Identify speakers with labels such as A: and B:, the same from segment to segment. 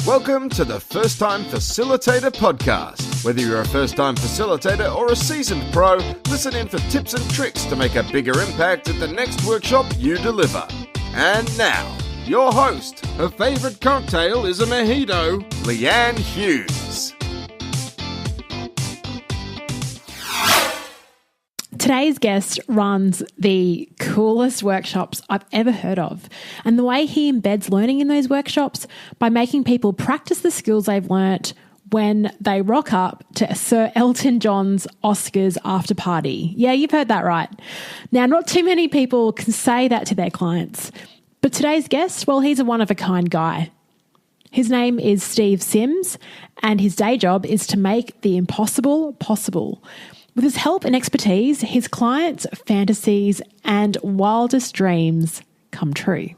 A: Welcome to the First Time Facilitator podcast. Whether you're a first-time facilitator or a seasoned pro, listen in for tips and tricks to make a bigger impact at the next workshop you deliver. And now, your host. Her favourite cocktail is a mojito, Leanne Hughes.
B: Today's guest runs the coolest workshops I've ever heard of. And the way he embeds learning in those workshops by making people practice the skills they've learnt when they rock up to Sir Elton John's Oscars after party. Yeah, you've heard that right. Now, not too many people can say that to their clients. But today's guest, well, he's a one-of-a-kind guy. His name is Steve Sims, and his day job is to make the impossible possible. With his help and expertise, his clients' fantasies and wildest dreams come true.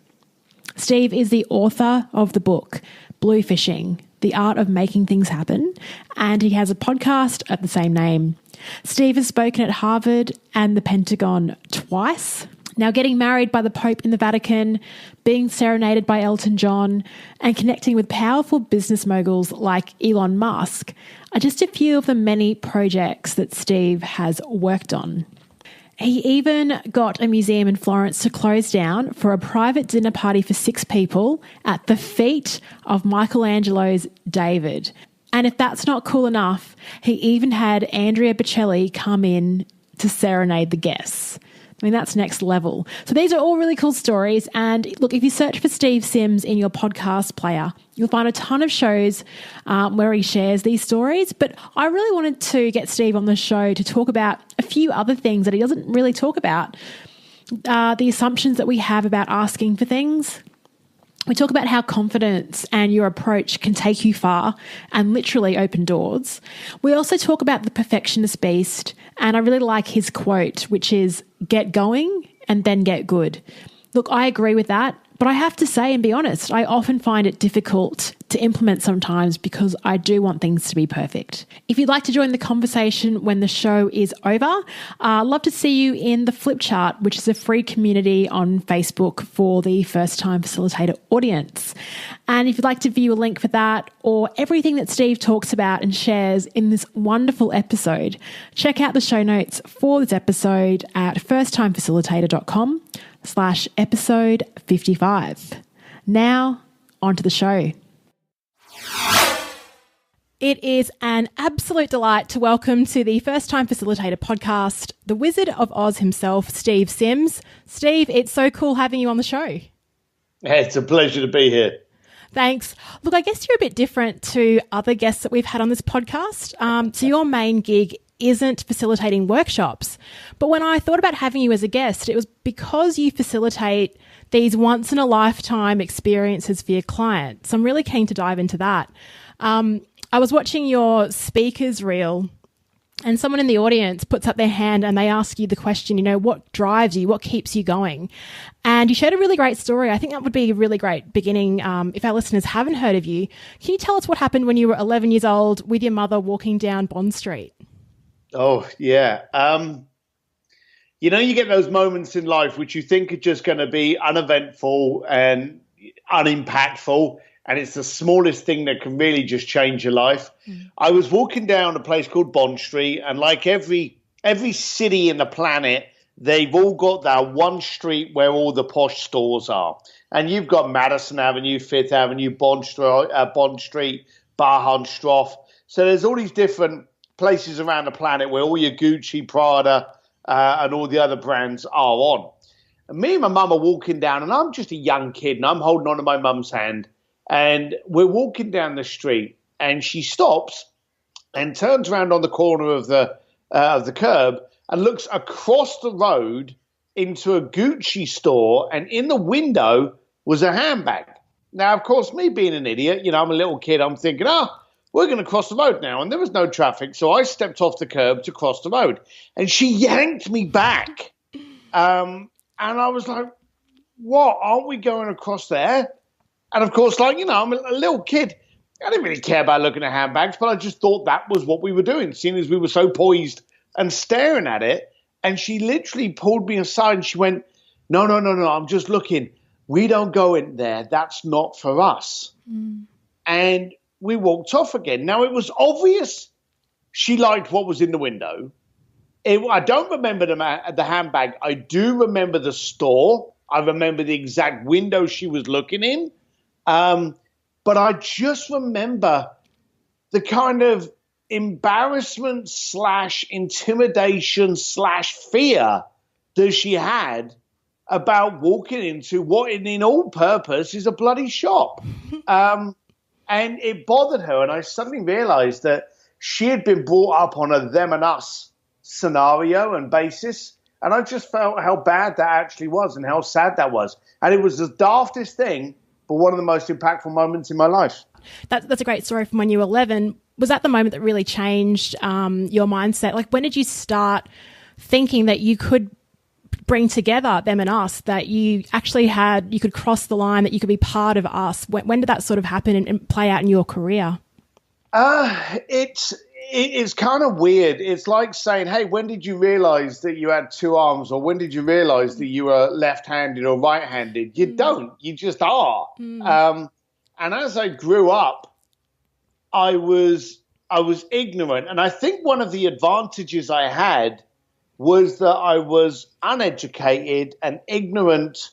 B: Steve is the author of the book, Bluefishing, The Art of Making Things Happen, and he has a podcast of the same name. Steve has spoken at Harvard and the Pentagon twice. Now, getting married by the Pope in the Vatican, being serenaded by Elton John, and connecting with powerful business moguls like Elon Musk are just a few of the many projects that Steve has worked on. He even got a museum in Florence to close down for a private dinner party for 6 people at the feet of Michelangelo's David. And if that's not cool enough, he even had Andrea Bocelli come in to serenade the guests. I mean, that's next level. So these are all really cool stories. And look, if you search for Steve Sims in your podcast player, you'll find a ton of shows where he shares these stories. But I really wanted to get Steve on the show to talk about a few other things that he doesn't really talk about. The assumptions that we have about asking for things. We talk about how confidence and your approach can take you far and literally open doors. We also talk about the perfectionist beast, and I really like his quote, which is, get going and then get good. Look, I agree with that, but I have to say and be honest, I often find it difficult to implement sometimes because I do want things to be perfect. If you'd like to join the conversation when the show is over, I'd love to see you in the Flip Chart, which is a free community on Facebook for the First Time Facilitator audience. And if you'd like to view a link for that or everything that Steve talks about and shares in this wonderful episode, check out the show notes for this episode at firsttimefacilitator.com/episode 55. Now, on to the show. It is an absolute delight to welcome to the First Time Facilitator podcast, the Wizard of Oz himself, Steve Sims. Steve, it's so cool having you on the show.
C: Hey, it's a pleasure to be here.
B: Thanks. Look, I guess you're a bit different to other guests that we've had on this podcast. So your main gig isn't facilitating workshops. But when I thought about having you as a guest, it was because you facilitate these once-in-a-lifetime experiences for your clients. So I'm really keen to dive into that. I was watching your speakers reel and someone in the audience puts up their hand and they ask you the question, what drives you? What keeps you going? And you shared a really great story. I think that would be a really great beginning if our listeners haven't heard of you. Can you tell us what happened when you were 11 years old with your mother walking down Bond Street?
C: Oh, yeah. You get those moments in life which you think are just going to be uneventful and unimpactful, and it's the smallest thing that can really just change your life. I was walking down a place called Bond Street, and like every city in the planet, they've all got that one street where all the posh stores are. And you've got Madison Avenue, Fifth Avenue, Bond Street, Bahnhofstrasse. So there's all these different places around the planet where all your Gucci, Prada, and all the other brands are on. And me and my mum are walking down, and I'm just a young kid, and I'm holding on to my mum's hand. And we're walking down the street, and she stops and turns around on the corner of the curb and looks across the road into a Gucci store, and in the window was a handbag. Now, of course, me being an idiot, I'm a little kid, I'm thinking, we're going to cross the road now. And there was no traffic, so I stepped off the curb to cross the road. And she yanked me back. And I was like, what? Aren't we going across there? And of course, I'm a little kid. I didn't really care about looking at handbags, but I just thought that was what we were doing, seeing as we were so poised and staring at it. And she literally pulled me aside and she went, no, I'm just looking. We don't go in there. That's not for us. and we walked off again. Now, it was obvious she liked what was in the window. I don't remember the handbag. I do remember the store. I remember the exact window she was looking in. But I just remember the kind of embarrassment / intimidation / fear that she had about walking into what in all purpose is a bloody shop. And it bothered her. And I suddenly realized that she had been brought up on a them and us scenario and basis. And I just felt how bad that actually was and how sad that was. And it was the daftest thing, but one of the most impactful moments in my life.
B: That's a great story from when you were 11. Was that the moment that really changed your mindset? Like, when did you start thinking that you could bring together them and us, that you actually you could cross the line, that you could be part of us? When did that sort of happen and play out in your career?
C: It's kind of weird. It's like saying, hey, when did you realize that you had two arms, or when did you realize that you were left-handed or right-handed? You don't. You just are. And as I grew up, I was ignorant. And I think one of the advantages I had was that I was uneducated and ignorant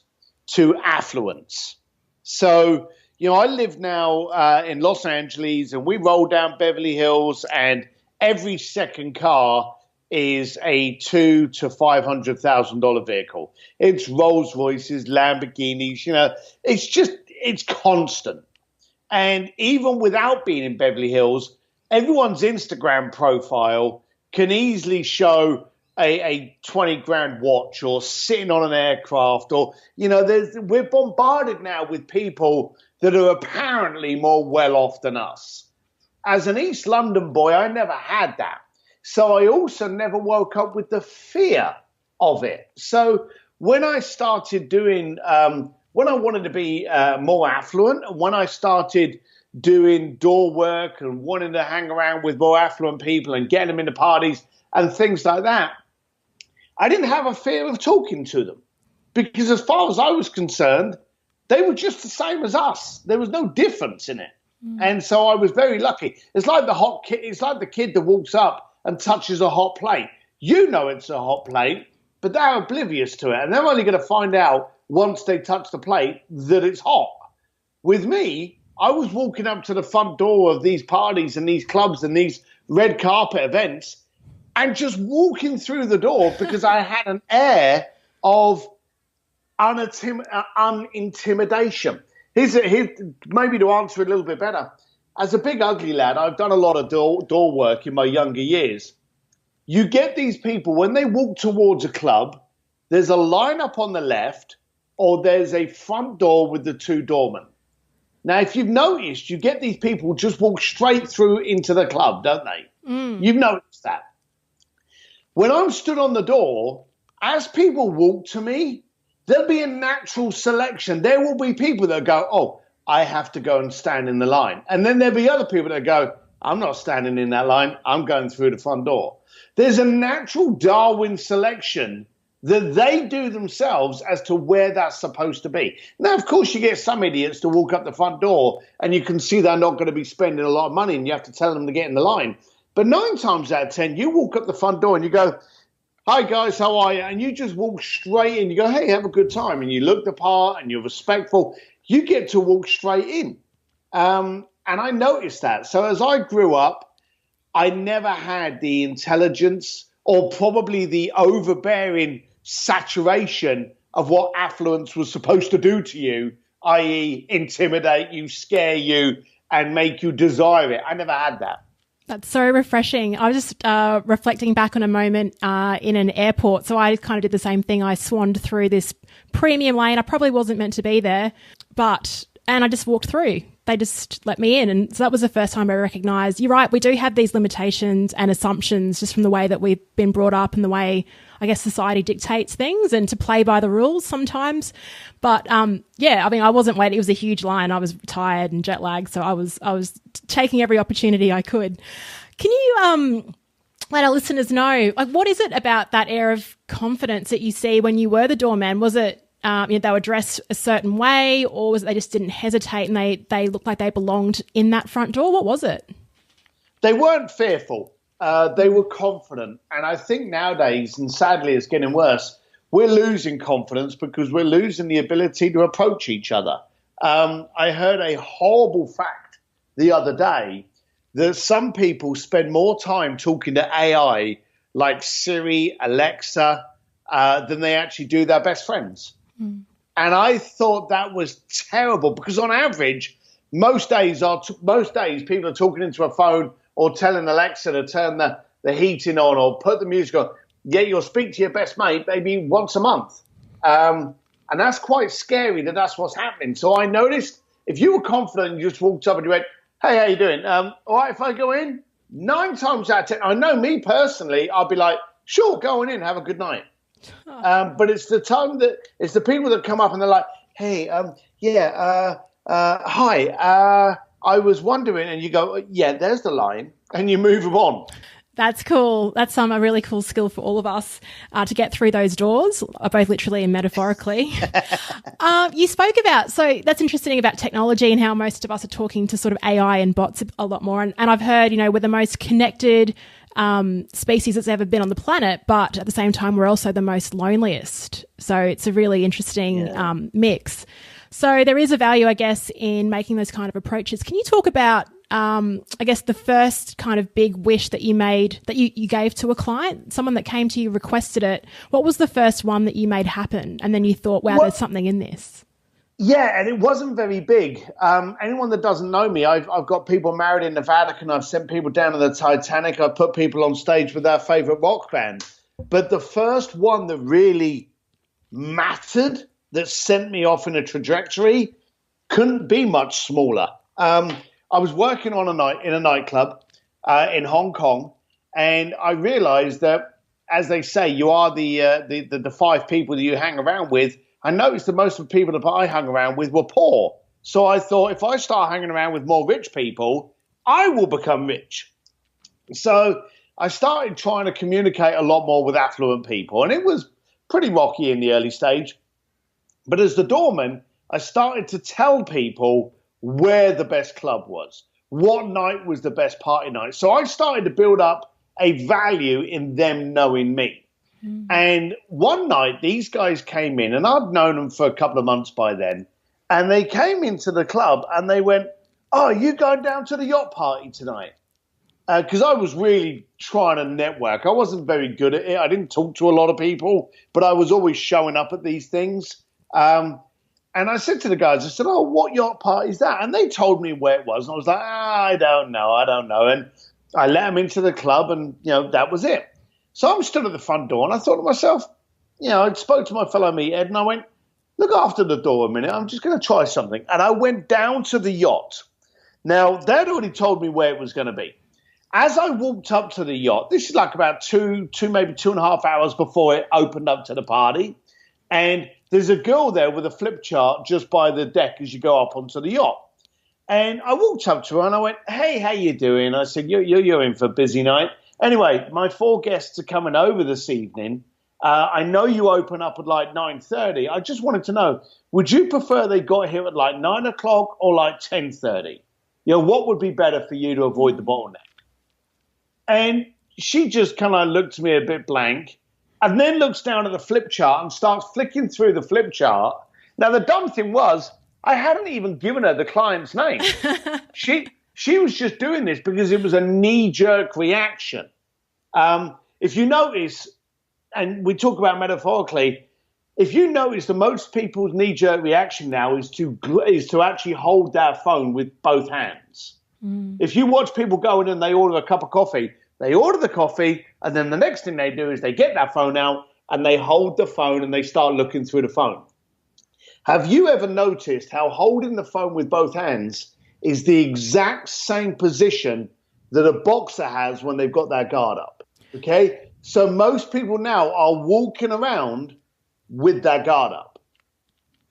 C: to affluence. So, I live now in Los Angeles, and we roll down Beverly Hills, and every second car is a $200,000 to $500,000 vehicle. It's Rolls Royces, Lamborghinis, it's constant. And even without being in Beverly Hills, everyone's Instagram profile can easily show a 20 grand watch, or sitting on an aircraft, or, we're bombarded now with people that are apparently more well off than us. As an East London boy, I never had that. So I also never woke up with the fear of it. So when I started doing, when I wanted to be more affluent, when I started doing door work and wanting to hang around with more affluent people and getting them into parties and things like that, I didn't have a fear of talking to them, because as far as I was concerned, they were just the same as us. There was no difference in it. And so I was very lucky. It's like it's like the kid that walks up and touches a hot plate. You know it's a hot plate, but they're oblivious to it. And they're only going to find out once they touch the plate that it's hot. With me, I was walking up to the front door of these parties and these clubs and these red carpet events, and just walking through the door because I had an air of unintimidation. Here's maybe to answer it a little bit better. As a big ugly lad, I've done a lot of door work in my younger years. You get these people, when they walk towards a club, there's a line up on the left, or there's a front door with the two doormen. Now, if you've noticed, you get these people just walk straight through into the club, don't they? You've noticed that. When I'm stood on the door, as people walk to me, there'll be a natural selection. There will be people that go, oh, I have to go and stand in the line. And then there'll be other people that go, I'm not standing in that line. I'm going through the front door. There's a natural Darwin selection that they do themselves as to where that's supposed to be. Now, of course, you get some idiots to walk up the front door and you can see they're not going to be spending a lot of money and you have to tell them to get in the line. But 9 times out of 10, you walk up the front door and you go, hi, guys, how are you? And you just walk straight in. You go, hey, have a good time. And you look the part and you're respectful. You get to walk straight in. And I noticed that. So as I grew up, I never had the intelligence or probably the overbearing saturation of what affluence was supposed to do to you, i.e. intimidate you, scare you, and make you desire it. I never had that.
B: That's so refreshing. I was just reflecting back on a moment in an airport. So I kind of did the same thing. I swanned through this premium lane. I probably wasn't meant to be there, and I just walked through. They just let me in. And so that was the first time I recognized, you're right, we do have these limitations and assumptions just from the way that we've been brought up and the way, I guess, society dictates things, and to play by the rules sometimes. But yeah, I mean, I wasn't waiting. It was a huge line. I was tired and jet lagged, so I was taking every opportunity I could. Can you let our listeners know, like, what is it about that air of confidence that you see when you were the doorman? Was it they were dressed a certain way, or was it they just didn't hesitate and they looked like they belonged in that front door? What was it?
C: They weren't fearful. They were confident. And I think nowadays, and sadly it's getting worse, we're losing confidence because we're losing the ability to approach each other. I heard a horrible fact the other day that some people spend more time talking to AI like Siri, Alexa, than they actually do their best friends. And I thought that was terrible because on average, most days people are talking into a phone or telling Alexa to turn the heating on or put the music on. Yet you'll speak to your best mate maybe once a month. And that's quite scary that that's what's happening. So I noticed if you were confident and you just walked up and you went, hey, how you doing? All right, if I go in? 9 times out of 10, I know me personally, I'll be like, sure, go on in, have a good night. But it's the time it's the people that come up and they're like, hey, hi, I was wondering, and you go, yeah, there's the line, and you move them on.
B: That's cool. That's a really cool skill for all of us to get through those doors, both literally and metaphorically. You spoke about, so that's interesting about technology and how most of us are talking to sort of AI and bots a lot more. And I've heard, we're the most connected species that's ever been on the planet, but at the same time, we're also the most loneliest. So it's a really interesting mix. So there is a value, I guess, in making those kind of approaches. Can you talk about, I guess, the first kind of big wish that you made, that you gave to a client, someone that came to you, requested it? What was the first one that you made happen? And then you thought, wow, there's something in this.
C: Yeah, and it wasn't very big. Anyone that doesn't know me, I've got people married in the Vatican. I've sent people down to the Titanic. I've put people on stage with their favorite rock band. But the first one that really mattered, that sent me off in a trajectory, couldn't be much smaller. I was working on in a nightclub in Hong Kong, and I realized that, as they say, you are the 5 people that you hang around with. I noticed that most of the people that I hung around with were poor. So I thought, if I start hanging around with more rich people, I will become rich. So I started trying to communicate a lot more with affluent people, and it was pretty rocky in the early stage. But as the doorman, I started to tell people where the best club was, what night was the best party night. So I started to build up a value in them knowing me. And one night, these guys came in, and I'd known them for a couple of months by then, and they came into the club, and they went, oh, are you going down to the yacht party tonight? Because I was really trying to network. I wasn't very good at it. I didn't talk to a lot of people, but I was always showing up at these things. And I said to the guys, I said, oh, what yacht party is that? And they told me where it was. And I was like, I don't know. And I let them into the club, and, that was it. So I'm stood at the front door, and I thought to myself, I spoke to my fellow meathead, and I went, look after the door a minute. I'm just going to try something. And I went down to the yacht. Now, they'd already told me where it was going to be. As I walked up to the yacht, this is like about maybe 2.5 hours before it opened up to the party. And there's a girl there with a flip chart just by the deck as you go up onto the yacht. And I walked up to her, and I went, hey, how you doing? I said, you're in for a busy night. Anyway, my 4 guests are coming over this evening. I know you open up at like 9:30. I just wanted to know, would you prefer they got here at like 9 o'clock or like 10:30? What would be better for you to avoid the bottleneck? And she just kind of looked at me a bit blank, and then looks down at the flip chart and starts flicking through the flip chart. Now, the dumb thing was, I hadn't even given her the client's name. She was just doing this because it was a knee-jerk reaction. If you notice, and we talk about metaphorically, if you notice that most people's knee-jerk reaction now is to actually hold their phone with both hands. If you watch people go in and they order a cup of coffee, they order the coffee, and then the next thing they do is they get that phone out and they hold the phone and they start looking through the phone. Have you ever noticed how holding the phone with both hands is the exact same position that a boxer has when they've got their guard up? Okay? So most people now are walking around with their guard up.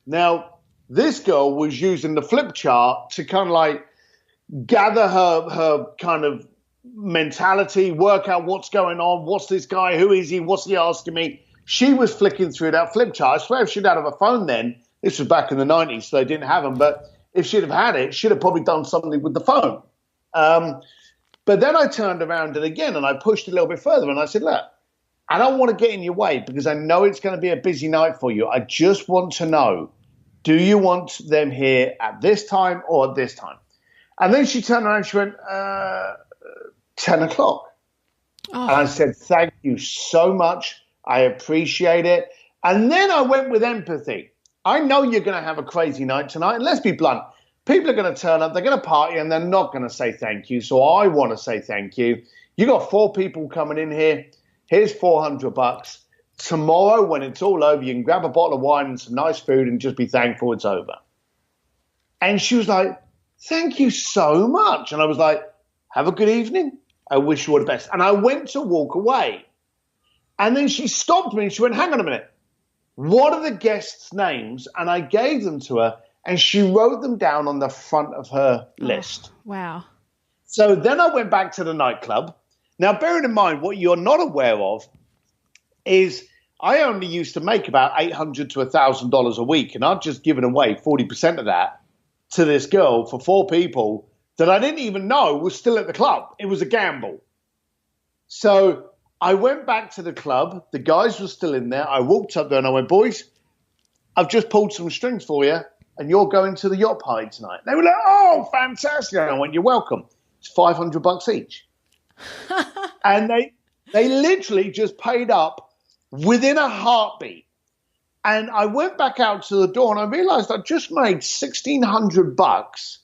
C: Now, this girl was using the flip chart to kind of like gather her kind of mentality, work out what's going on, what's this guy, who is he, what's he asking me. she was flicking through that flip chart. I swear if she'd had a phone then, this was back in the 90s, so they didn't have them, but if she'd have had it, she'd have probably done something with the phone. But then I turned around it again and I pushed a little bit further and I said, look, I don't want to get in your way because I know it's going to be a busy night for you. I just want to know, do you want them here at this time or at this time? And then she turned around and she went, 10 o'clock. Oh. And I said, thank you so much. I appreciate it. And then I went with empathy. I know you're going to have a crazy night tonight. And let's be blunt. People are going to turn up, they're going to party, and they're not going to say thank you. So I want to say thank you. You got 4 people coming in here. Here's $400. Tomorrow, when it's all over, you can grab a bottle of wine and some nice food and just be thankful it's over. And she was like, thank you so much. And I was like, have a good evening. I wish you all the best. And I went to walk away. And then she stopped me and she went, hang on a minute. What are the guests' names? And I gave them to her. And she wrote them down on the front of her list.
B: Wow.
C: So then I went back to the nightclub. Now, bearing in mind, what you're not aware of is I only used to make about $800 to $1,000 a week. And I'd just given away 40% of that to this girl for 4 people that I didn't even know was still at the club. It was a gamble. So I went back to the club. The guys were still in there. I walked up there and I went, boys, I've just pulled some strings for you. And you're going to the yacht party tonight. They were like, oh, fantastic. And I went, you're welcome. It's $500 each. And they literally just paid up within a heartbeat. And I went back out to the door and I realized I just made $1,600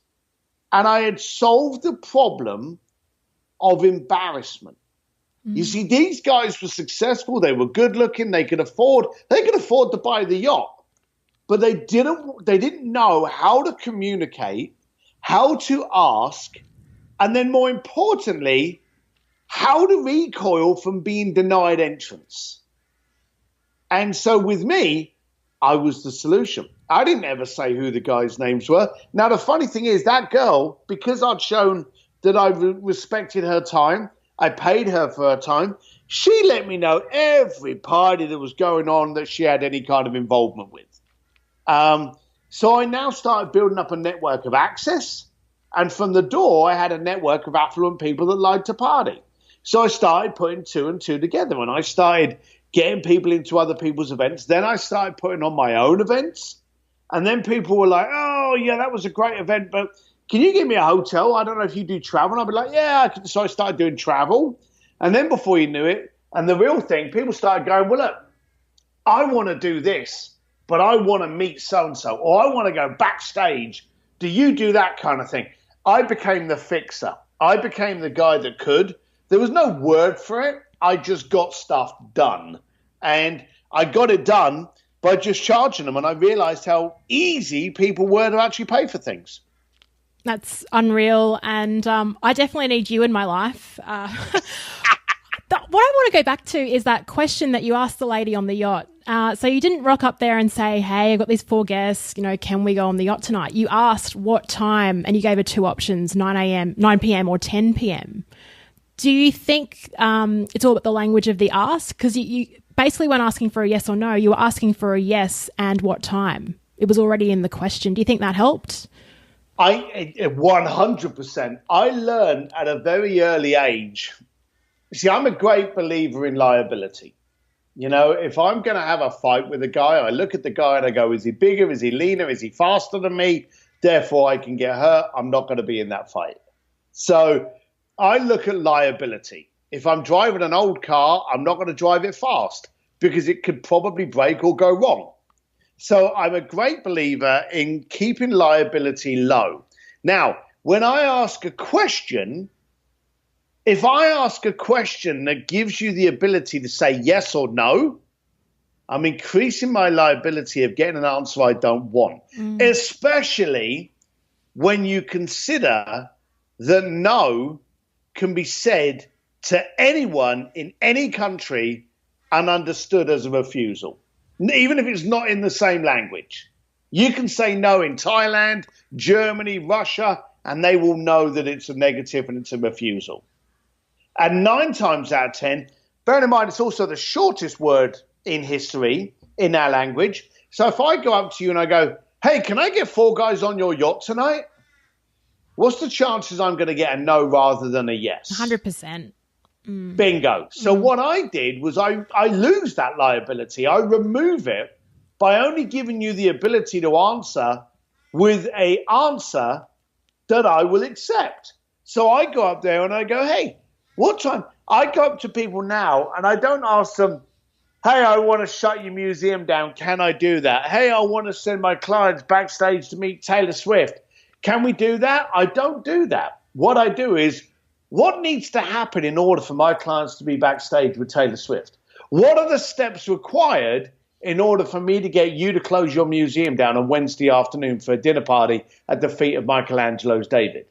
C: and I had solved the problem of embarrassment. You see, these guys were successful. They were good looking. They could afford to buy the yacht. But they didn't know how to communicate, how to ask, and then more importantly, how to recoil from being denied entrance. And so with me, I was the solution. I didn't ever say who the guys' names were. Now, the funny thing is that girl, because I'd shown that I respected her time, I paid her for her time, she let me know every party that was going on that she had any kind of involvement with. So I now started building up a network of access. And from the door, I had a network of affluent people that liked to party. So I started putting 2 and 2 together. And I started getting people into other people's events. Then I started putting on my own events. And then people were like, oh, yeah, that was a great event. But can you give me a hotel? I don't know if you do travel. And I'd be like, yeah, I could. So I started doing travel. And then before you knew it, and the real thing, people started going, well, look, I want to do this. But I want to meet so-and-so, or I want to go backstage. Do you do that kind of thing? I became the fixer. I became the guy that could. There was no word for it. I just got stuff done. And I got it done by just charging them. And I realized how easy people were to actually pay for things.
B: That's unreal. And I definitely need you in my life. What I want to go back to is that question that you asked the lady on the yacht. So you didn't rock up there and say, hey, I've got these 4 guests, can we go on the yacht tonight? You asked what time and you gave her 2 options, 9 p.m. or 10 p.m. Do you think it's all about the language of the ask? Because you basically weren't asking for a yes or no. You were asking for a yes and what time. It was already in the question. Do you think that helped?
C: 100%. I learned at a very early age. See, I'm a great believer in liability. If I'm going to have a fight with a guy, I look at the guy and I go, is he bigger? Is he leaner? Is he faster than me? Therefore, I can get hurt. I'm not going to be in that fight. So I look at liability. If I'm driving an old car, I'm not going to drive it fast because it could probably break or go wrong. So I'm a great believer in keeping liability low. Now, when I ask a question, if I ask a question that gives you the ability to say yes or no, I'm increasing my liability of getting an answer I don't want, especially when you consider that no can be said to anyone in any country and understood as a refusal, even if it's not in the same language. You can say no in Thailand, Germany, Russia, and they will know that it's a negative and it's a refusal. And 9 times out of 10, bearing in mind it's also the shortest word in history, in our language. So if I go up to you and I go, hey, can I get 4 guys on your yacht tonight? What's the chances I'm going to get a no rather than a yes?
B: 100%.
C: Bingo. So what I did was I lose that liability. I remove it by only giving you the ability to answer with an answer that I will accept. So I go up there and I go, hey, what time? I go up to people now and I don't ask them, hey, I want to shut your museum down. Can I do that? Hey, I want to send my clients backstage to meet Taylor Swift. Can we do that? I don't do that. What I do is, what needs to happen in order for my clients to be backstage with Taylor Swift? What are the steps required in order for me to get you to close your museum down on Wednesday afternoon for a dinner party at the feet of Michelangelo's David?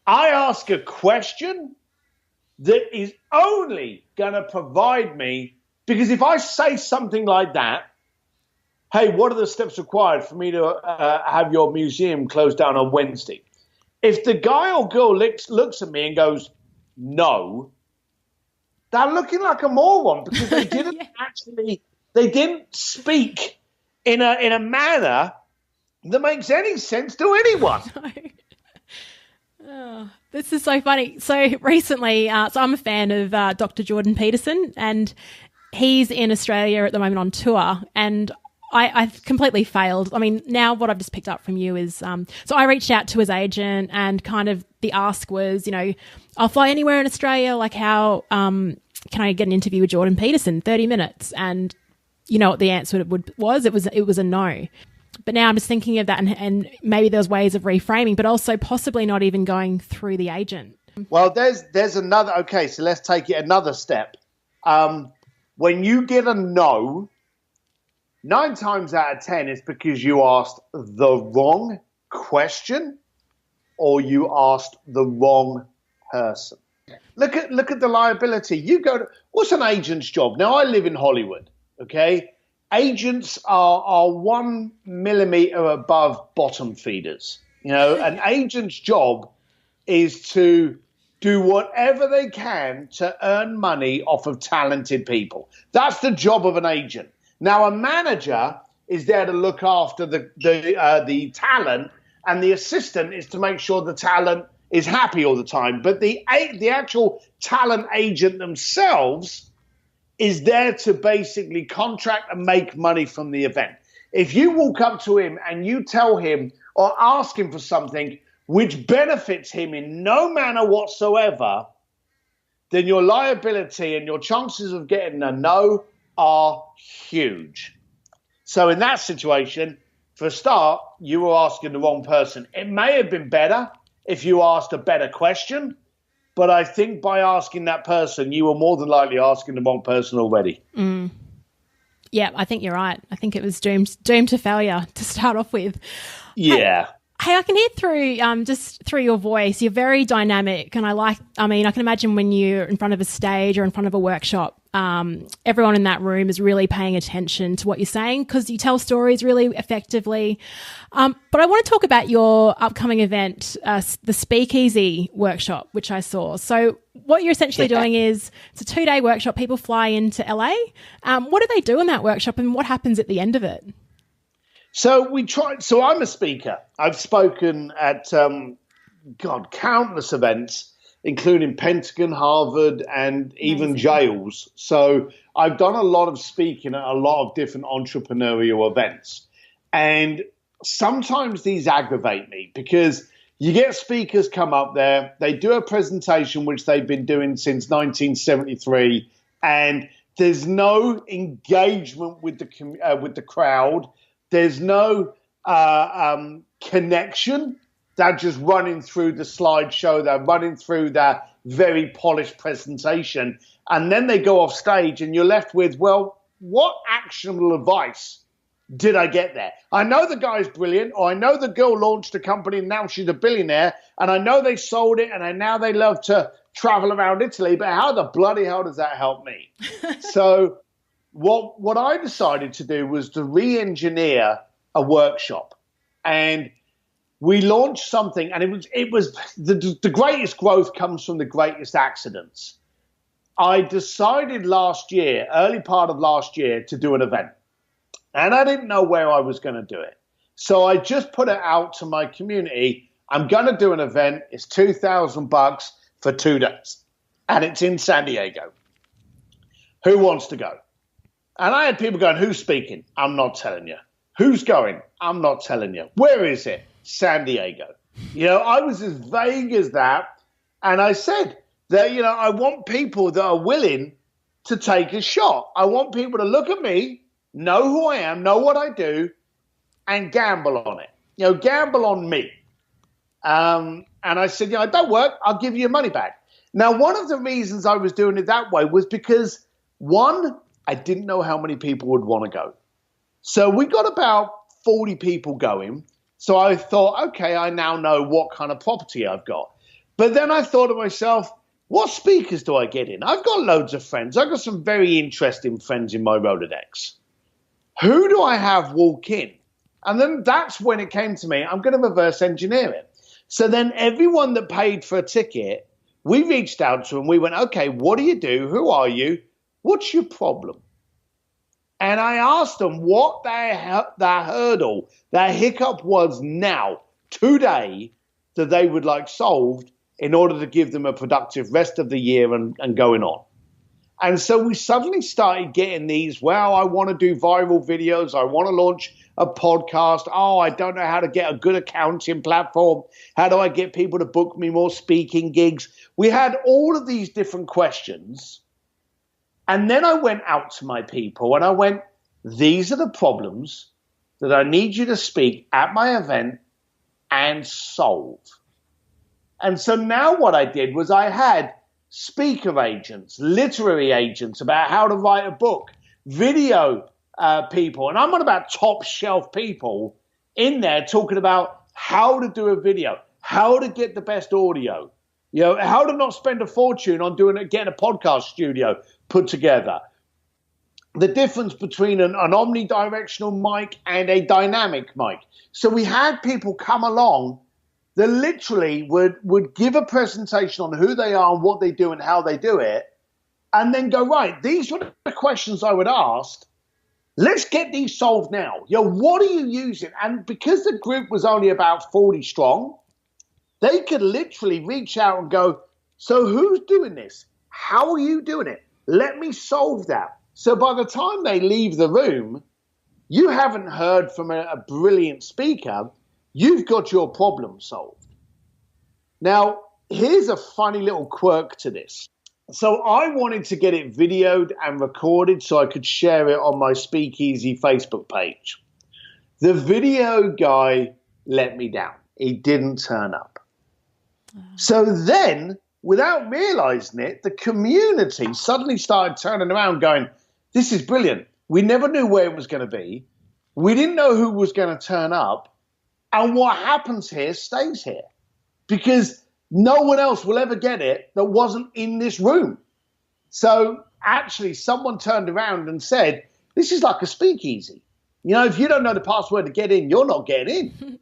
C: I ask a question that is only going to provide me, because if I say something like that, hey, what are the steps required for me to have your museum closed down on Wednesday? If the guy or girl looks at me and goes, no, they're looking like a moron, because they didn't they didn't speak in a manner that makes any sense to anyone.
B: Oh, this is so funny. So recently, so I'm a fan of Dr. Jordan Peterson, and he's in Australia at the moment on tour, and I've completely failed. I mean, now what I've just picked up from you is, so I reached out to his agent, and kind of the ask was, I'll fly anywhere in Australia. Like, how can I get an interview with Jordan Peterson? 30 minutes. And you know what the answer was? It was a no. But now I'm just thinking of that, and maybe there's ways of reframing, but also possibly not even going through the agent.
C: Well, there's another. Okay, so let's take it another step. When you get a no, 9 times out of 10, it's because you asked the wrong question or you asked the wrong person. Look at the liability. You go to, what's an agent's job? Now, I live in Hollywood, okay? Agents are 1 millimeter above bottom feeders. An agent's job is to do whatever they can to earn money off of talented people. That's the job of an agent. Now, a manager is there to look after the talent, and the assistant is to make sure the talent is happy all the time. But the actual talent agent themselves is there to basically contract and make money from the event. If you walk up to him and you tell him or ask him for something which benefits him in no manner whatsoever, then your liability and your chances of getting a no are huge. So in that situation, for a start, you were asking the wrong person. It may have been better if you asked a better question, but I think by asking that person, you were more than likely asking the wrong person already.
B: Yeah, I think you're right. I think it was doomed to failure to start off with.
C: Yeah.
B: Hey, I can hear just through your voice, you're very dynamic, and I can imagine when you're in front of a stage or in front of a workshop, everyone in that room is really paying attention to what you're saying because you tell stories really effectively. But I want to talk about your upcoming event, the Speakeasy workshop, which I saw. So what you're essentially doing is it's a 2-day workshop. People fly into LA. What do they do in that workshop, and what happens at the end of it?
C: So I'm a speaker. I've spoken at, countless events, including Pentagon, Harvard, and even jails. So I've done a lot of speaking at a lot of different entrepreneurial events. And sometimes these aggravate me because you get speakers come up there, they do a presentation, which they've been doing since 1973, and there's no engagement with the crowd. There's no connection. They're just running through the slideshow. They're running through that very polished presentation. And then they go off stage and you're left with, well, what actionable advice did I get there? I know the guy's brilliant, or I know the girl launched a company and now she's a billionaire, and I know they sold it and now they love to travel around Italy, but how the bloody hell does that help me? So what I decided to do was to re-engineer a workshop, and we launched something, and it was the greatest growth comes from the greatest accidents. I decided last year, early part of last year, to do an event. And I didn't know where I was going to do it. So I just put it out to my community. I'm going to do an event. It's $2,000 for 2 days. And it's in San Diego. Who wants to go? And I had people going, who's speaking? I'm not telling you. Who's going? I'm not telling you. Where is it? San Diego. I was as vague as that. And I said that, I want people that are willing to take a shot. I want people to look at me, know who I am, know what I do, and gamble on it. Gamble on me. And I said, it don't work. I'll give you your money back. Now, one of the reasons I was doing it that way was because, one, I didn't know how many people would want to go. So we got about 40 people going. So I thought, okay, I now know what kind of property I've got. But then I thought to myself, what speakers do I get in? I've got loads of friends. I've got some very interesting friends in my Rolodex. Who do I have walk in? And then that's when it came to me, I'm going to reverse engineer it. So then everyone that paid for a ticket, we reached out to them. We went, okay, what do you do? Who are you? What's your problem? And I asked them what their hurdle, their hiccup was now, today, that they would like solved in order to give them a productive rest of the year and going on. And so we suddenly started getting these, well, I want to do viral videos. I want to launch a podcast. Oh, I don't know how to get a good accounting platform. How do I get people to book me more speaking gigs? We had all of these different questions. And then I went out to my people and I went, these are the problems that I need you to speak at my event and solve. And so now what I did was I had speaker agents, literary agents about how to write a book, video people, and I'm on about top shelf people in there talking about how to do a video, how to get the best audio, how to not spend a fortune on getting a podcast studio put together. The difference between an omnidirectional mic and a dynamic mic. So we had people come along that literally would give a presentation on who they are and what they do and how they do it, and then go, right, these were the questions I would ask. Let's get these solved now. What are you using? And because the group was only about 40 strong, they could literally reach out and go, so who's doing this? How are you doing it? Let me solve that. So by the time they leave the room, you haven't heard from a brilliant speaker. You've got your problem solved. Now, here's a funny little quirk to this. So I wanted to get it videoed and recorded so I could share it on my Speakeasy Facebook page. The video guy let me down. He didn't turn up. So then, without realizing it, the community suddenly started turning around going, this is brilliant. We never knew where it was going to be. We didn't know who was going to turn up. And what happens here stays here. Because no one else will ever get it that wasn't in this room. So actually, someone turned around and said, this is like a speakeasy. If you don't know the password to get in, you're not getting in.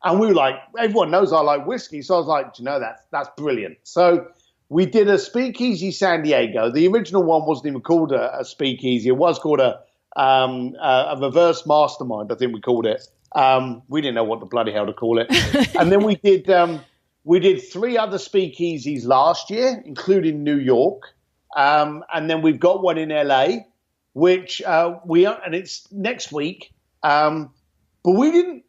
C: And we were like, everyone knows I like whiskey. So I was like, that's brilliant. So we did a Speakeasy San Diego. The original one wasn't even called a speakeasy. It was called a reverse mastermind, I think we called it. We didn't know what the bloody hell to call it. And then we did 3 other speakeasies last year, including New York. And then we've got one in LA, which and it's next week. But we didn't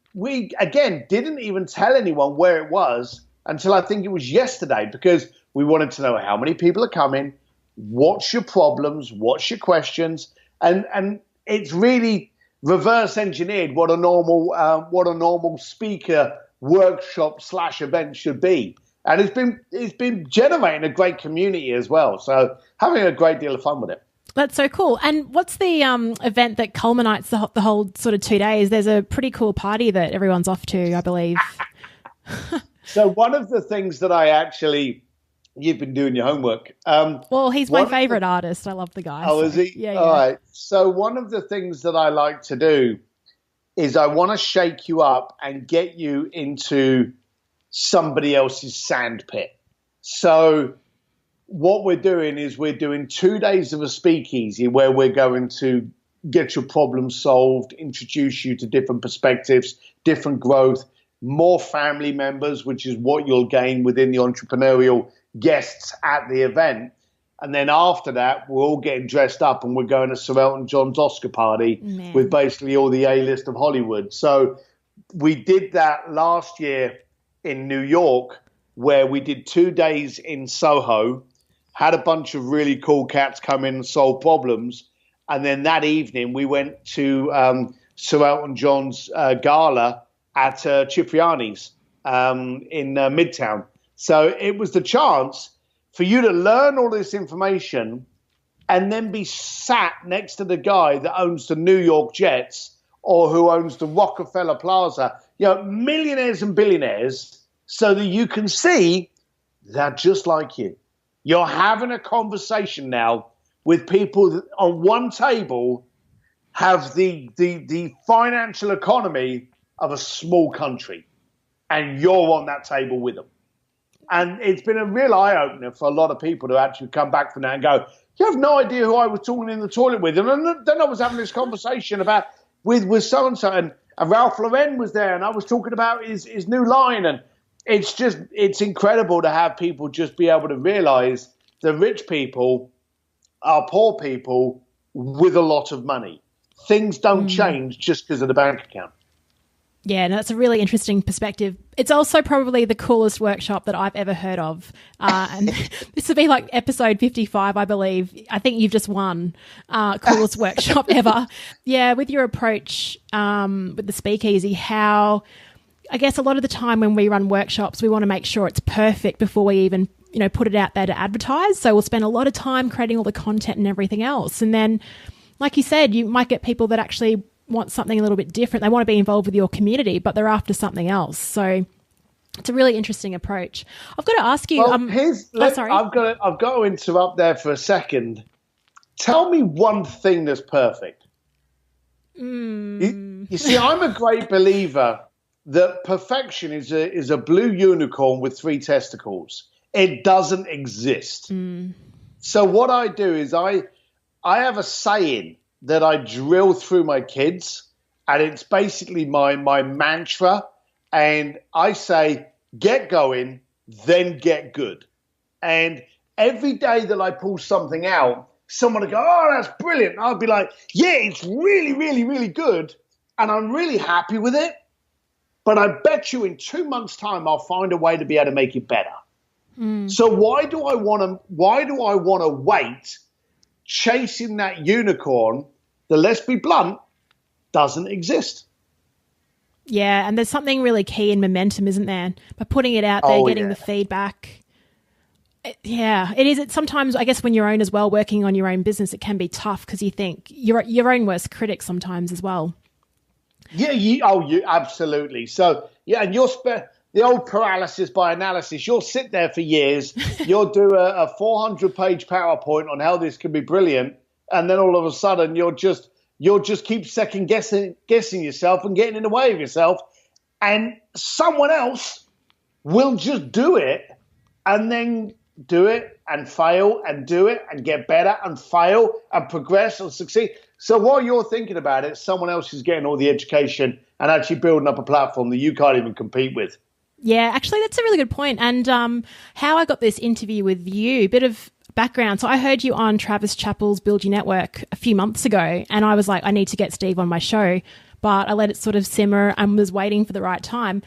C: even tell anyone where it was until I think it was yesterday, because we wanted to know how many people are coming, what's your problems, what's your questions, and it's really reverse engineered what a normal speaker workshop / event should be. And it's been generating a great community as well. So having a great deal of fun with it.
B: That's so cool. And what's the event that culminates the whole sort of 2 days? There's a pretty cool party that everyone's off to, I believe.
C: So one of the things that you've been doing your homework.
B: Well, he's my favorite artist. I love the guy.
C: Oh, is he?
B: Yeah.
C: All right. So one of the things that I like to do is I want to shake you up and get you into somebody else's sandpit. So what we're doing is we're doing 2 days of a speakeasy where we're going to get your problem solved, introduce you to different perspectives, different growth, more family members, which is what you'll gain within the entrepreneurial guests at the event. And then after that, we're all getting dressed up and we're going to Sir Elton John's Oscar party with basically all the A-list of Hollywood. So we did that last year in New York, where we did 2 days in Soho, had a bunch of really cool cats come in and solve problems. And then that evening we went to Sir Elton John's gala at Cipriani's in Midtown. So it was the chance for you to learn all this information and then be sat next to the guy that owns the New York Jets or who owns the Rockefeller Plaza, millionaires and billionaires, so that you can see they're just like you. You're having a conversation now with people that on one table have the financial economy of a small country, and you're on that table with them. And it's been a real eye-opener for a lot of people to actually come back from that and go, you have no idea who I was talking in the toilet with. And then I was having this conversation about with so-and-so, and Ralph Lauren was there, and I was talking about his new line. And it's incredible to have people just be able to realize that rich people are poor people with a lot of money. Things don't change just because of the bank account.
B: Yeah, no, that's a really interesting perspective. It's also probably the coolest workshop that I've ever heard of. And this will be like episode 55, I believe. I think you've just won coolest workshop ever. Yeah, with your approach with the speakeasy, how I guess a lot of the time when we run workshops, we want to make sure it's perfect before we even, put it out there to advertise. So we'll spend a lot of time creating all the content and everything else. And then, like you said, you might get people that actually want something a little bit different. They want to be involved with your community, but they're after something else. So it's a really interesting approach. I've got to ask you.
C: Sorry. I've got to interrupt there for a second. Tell me one thing that's perfect. You see, I'm a great believer that perfection is a blue unicorn with 3 testicles. It doesn't exist. So what I do is I have a saying that I drill through my kids, and it's basically my mantra. And I say, get going, then get good. And every day that I pull something out, someone will go, oh, that's brilliant. And I'll be like, yeah, it's really, really, really good. And I'm really happy with it. But I bet you in 2 months' time, I'll find a way to be able to make it better. So why do I want to wait chasing that unicorn that, let's be blunt, doesn't exist?
B: Yeah, and there's something really key in momentum, isn't there? By putting it out there, getting the feedback. It is. It's sometimes, I guess, when you're own as well, working on your own business, it can be tough because you think you're your own worst critic sometimes as well.
C: Yeah, you absolutely. So, yeah, and the old paralysis by analysis, you'll sit there for years, you'll do a 400-page PowerPoint on how this can be brilliant, and then all of a sudden you'll just keep second guessing yourself and getting in the way of yourself, and someone else will just do it and then do it and fail and do it and get better and fail and progress and succeed. So while you're thinking about it, someone else is getting all the education and actually building up a platform that you can't even compete with.
B: Yeah, actually, that's a really good point. And how I got this interview with you, bit of background. So I heard you on Travis Chappell's Build Your Network a few months ago, and I was like, I need to get Steve on my show, but I let it sort of simmer and was waiting for the right time.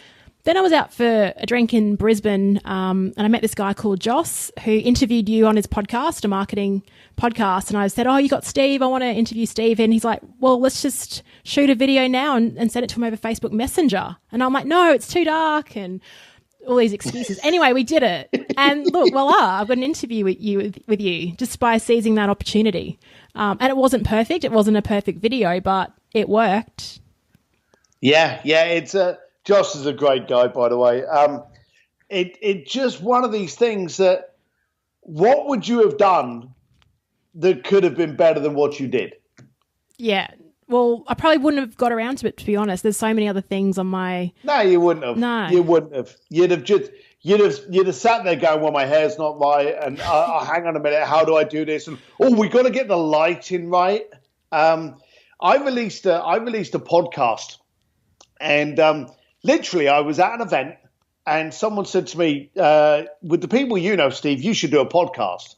B: Then I was out for a drink in Brisbane, and I met this guy called Joss who interviewed you on his podcast, a marketing podcast. And I said, oh, you got Steve. I want to interview Steve. And he's like, well, let's just shoot a video now and send it to him over Facebook Messenger. And I'm like, no, it's too dark and all these excuses. Anyway, we did it. And look, voila, I've got an interview with you just by seizing that opportunity. And it wasn't perfect. It wasn't a perfect video, but it worked.
C: Yeah, it's Josh is a great guy, by the way. It just one of these things that what would you have done that could have been better than what you did?
B: Yeah, Well, I probably wouldn't have got around to it, to be honest. There's so many other things on my...
C: No, you wouldn't have.
B: No.
C: You wouldn't have. You'd have sat there going, well, my hair's not right, and hang on a minute, how do I do this? And we got to get the lighting right. I released a podcast, and literally I was at an event, and someone said to me, with the people you know, Steve, you should do a podcast.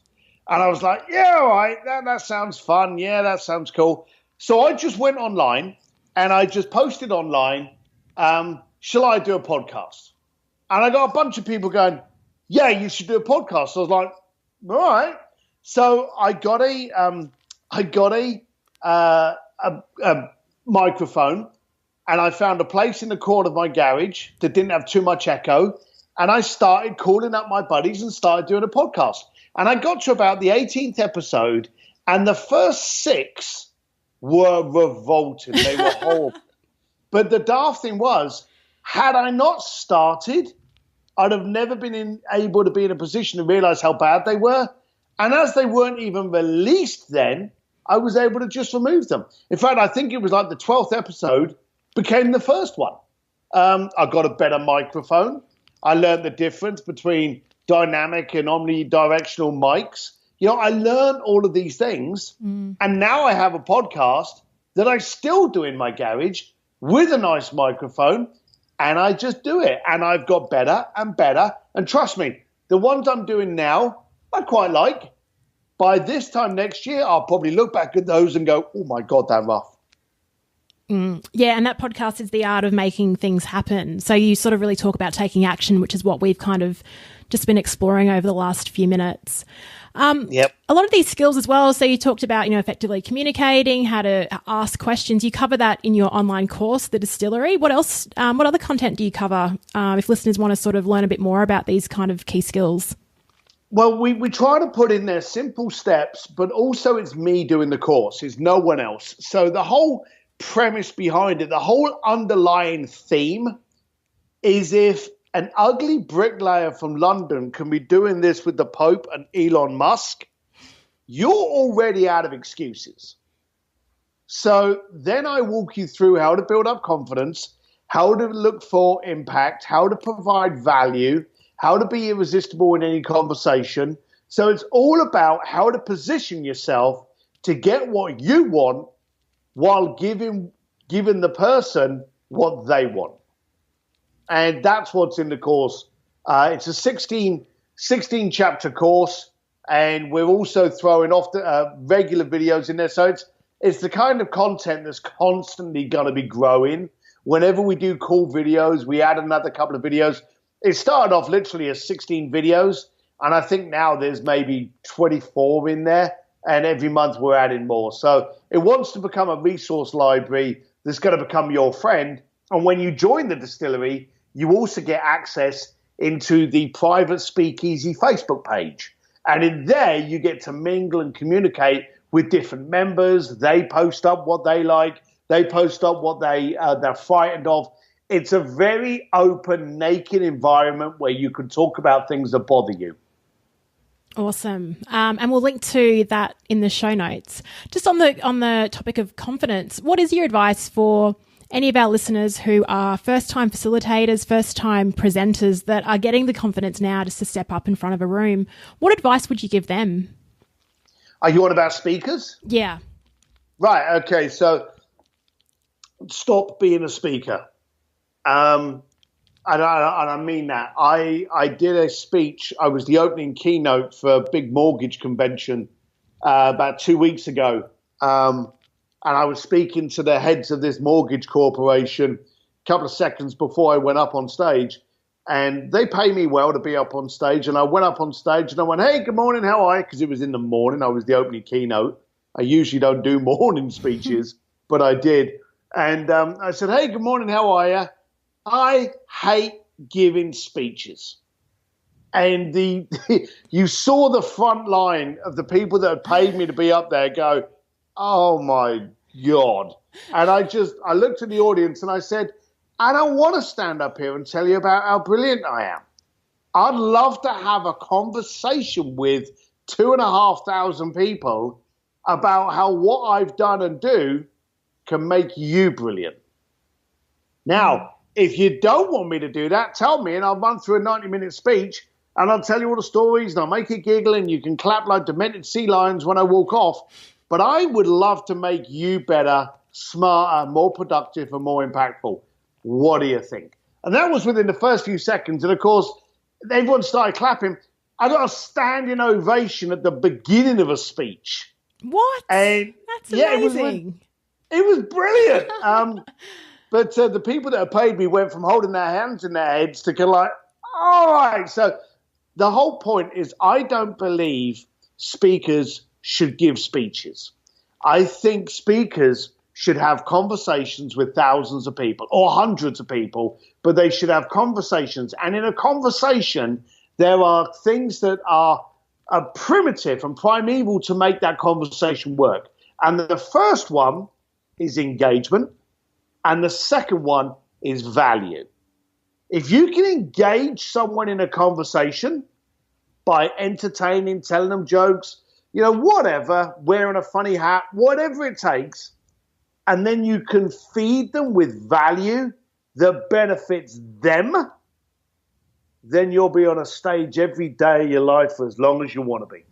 C: And I was like, yeah, all right, that sounds fun. Yeah, that sounds cool. So I just went online and I just posted online, shall I do a podcast? And I got a bunch of people going, yeah, you should do a podcast. So I was like, all right. So I got a microphone, and I found a place in the corner of my garage that didn't have too much echo. And I started calling up my buddies and started doing a podcast. And I got to about the 18th episode, and the first 6 were revolting. They were horrible. But the daft thing was, had I not started, I'd have never been able to be in a position to realize how bad they were. And as they weren't even released then, I was able to just remove them. In fact, I think it was like the 12th episode became the first one. I got a better microphone. I learned the difference between dynamic and omnidirectional mics. You know, I learned all of these things, and now I have a podcast that I still do in my garage with a nice microphone, and I just do it. And I've got better and better. And trust me, the ones I'm doing now, I quite like. By this time next year, I'll probably look back at those and go, oh my God, they're rough.
B: Yeah, and that podcast is the art of making things happen. So you sort of really talk about taking action, which is what we've kind of just been exploring over the last few minutes.
C: Yep.
B: A lot of these skills as well. So you talked about, effectively communicating, how to ask questions. You cover that in your online course, The Distillery. What else? What other content do you cover if listeners want to sort of learn a bit more about these kind of key skills?
C: Well, we try to put in there simple steps, but also it's me doing the course. It's no one else. So the whole premise behind it, the whole underlying theme is if an ugly bricklayer from London can be doing this with the Pope and Elon Musk, you're already out of excuses. So then I walk you through how to build up confidence, how to look for impact, how to provide value, how to be irresistible in any conversation. So it's all about how to position yourself to get what you want while giving the person what they want. And that's what's in the course. It's a 16 chapter course, and we're also throwing off the regular videos in there. So it's the kind of content that's constantly going to be growing. Whenever we do cool videos, we add another couple of videos. It started off literally as 16 videos, and I think now there's maybe 24 in there, and every month we're adding more. So it wants to become a resource library that's going to become your friend. And when you join the distillery, you also get access into the private Speakeasy Facebook page. And in there, you get to mingle and communicate with different members. They post up what they like. They post up what they're frightened of. It's a very open, naked environment where you can talk about things that bother you.
B: Awesome. And we'll link to that in the show notes. Just on the topic of confidence, what is your advice for any of our listeners who are first-time facilitators, first-time presenters that are getting the confidence now just to step up in front of a room? What advice would you give them?
C: Are you on about speakers?
B: Yeah.
C: Right. Okay. So stop being a speaker. And I mean that. I did a speech. I was the opening keynote for a big mortgage convention about 2 weeks ago. And I was speaking to the heads of this mortgage corporation a couple of seconds before I went up on stage. And they pay me well to be up on stage. And I went up on stage and I went, hey, good morning, how are you? Because it was in the morning. I was the opening keynote. I usually don't do morning speeches, but I did. And I said, hey, good morning, how are you? I hate giving speeches. And you saw the front line of the people that had paid me to be up there go, oh my God. And I looked at the audience and I said, I don't want to stand up here and tell you about how brilliant I am. I'd love to have a conversation with 2,500 people about how what I've done and do can make you brilliant. Now, if you don't want me to do that, tell me and I'll run through a 90-minute speech and I'll tell you all the stories and I'll make you giggle and you can clap like demented sea lions when I walk off. But I would love to make you better, smarter, more productive and more impactful. What do you think? And that was within the first few seconds. And, of course, everyone started clapping. I got a standing ovation at the beginning of a speech.
B: What?
C: And
B: that's amazing.
C: It was brilliant. But the people that paid me went from holding their hands in their heads to kind of like, all right. So the whole point is I don't believe speakers should give speeches. I think speakers should have conversations with thousands of people or hundreds of people, but they should have conversations. And in a conversation, there are things that are primitive and primeval to make that conversation work. And the first one is engagement. And the second one is value. If you can engage someone in a conversation by entertaining, telling them jokes, whatever, wearing a funny hat, whatever it takes, and then you can feed them with value that benefits them, then you'll be on a stage every day of your life for as long as you want to be.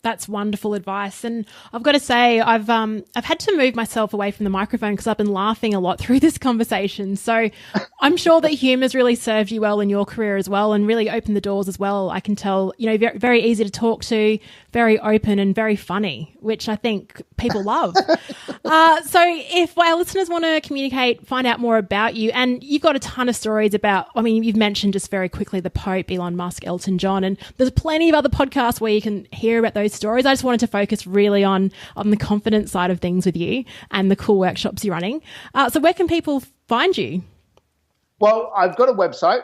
B: That's wonderful advice. And I've got to say, I've had to move myself away from the microphone because I've been laughing a lot through this conversation. So I'm sure that humour's really served you well in your career as well and really opened the doors as well. I can tell, very, very easy to talk to, very open and very funny, which I think people love. So if our listeners want to communicate, find out more about you, and you've got a ton of stories about, you've mentioned just very quickly the Pope, Elon Musk, Elton John, and there's plenty of other podcasts where you can hear about those stories. I just wanted to focus really on the confidence side of things with you and the cool workshops you're running. So where can people find you?
C: Well, I've got a website.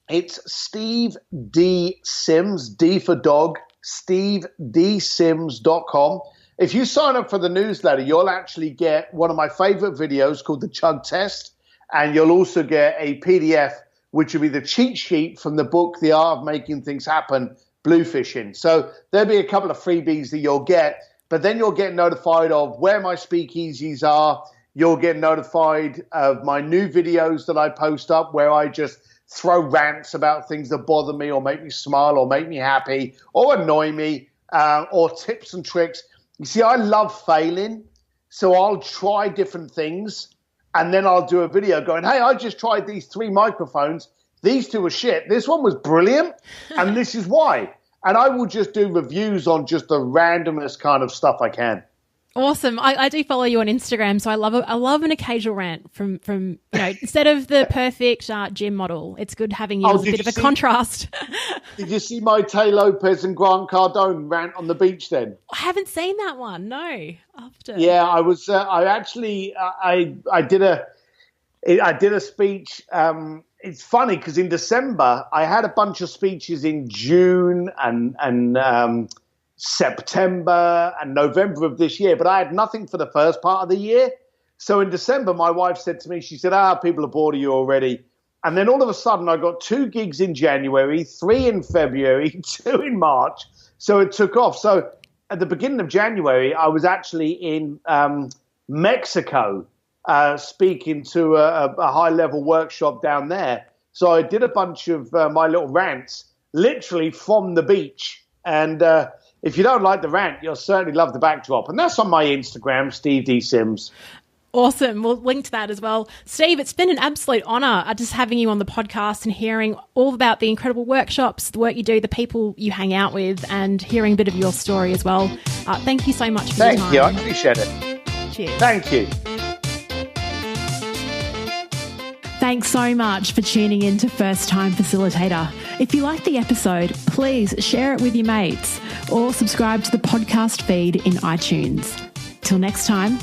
C: It's Steve D. Sims, D for dog, stevedsims.com. If you sign up for the newsletter, you'll actually get one of my favorite videos called the Chug Test, and you'll also get a PDF, which will be the cheat sheet from the book, The Art of Making Things Happen, Bluefishing. So there'll be a couple of freebies that you'll get, but then you'll get notified of where my speakeasies are. You'll get notified of my new videos that I post up where I just throw rants about things that bother me or make me smile or make me happy or annoy me, or tips and tricks. You see, I love failing, so I'll try different things and then I'll do a video going, hey, I just tried these 3 microphones. These 2 are shit. This one was brilliant, and this is why. And I will just do reviews on just the randomest kind of stuff I can.
B: Awesome. I do follow you on Instagram, so I love an occasional rant from instead of the perfect gym model. It's good having you as a bit of a contrast.
C: Did you see my Tay Lopez and Grant Cardone rant on the beach then?
B: I haven't seen that one. No.
C: Yeah, I was. I did a speech. It's funny because in December I had a bunch of speeches in June and September and November of this year, but I had nothing for the first part of the year. So in December, my wife said to me, she said, people are bored of you already. And then all of a sudden I got 2 gigs in January, 3 in February, 2 in March. So it took off. So at the beginning of January, I was actually in Mexico speaking to a high-level workshop down there. So I did a bunch of my little rants literally from the beach. And if you don't like the rant, you'll certainly love the backdrop. And that's on my Instagram, Steve D. Sims.
B: Awesome. We'll link to that as well. Steve, it's been an absolute honour just having you on the podcast and hearing all about the incredible workshops, the work you do, the people you hang out with, and hearing a bit of your story as well. Thank you so much for your time.
C: Thank you. I appreciate it.
B: Cheers.
C: Thank you.
B: Thanks so much for tuning in to First Time Facilitator. If you liked the episode, please share it with your mates or subscribe to the podcast feed in iTunes. Till next time.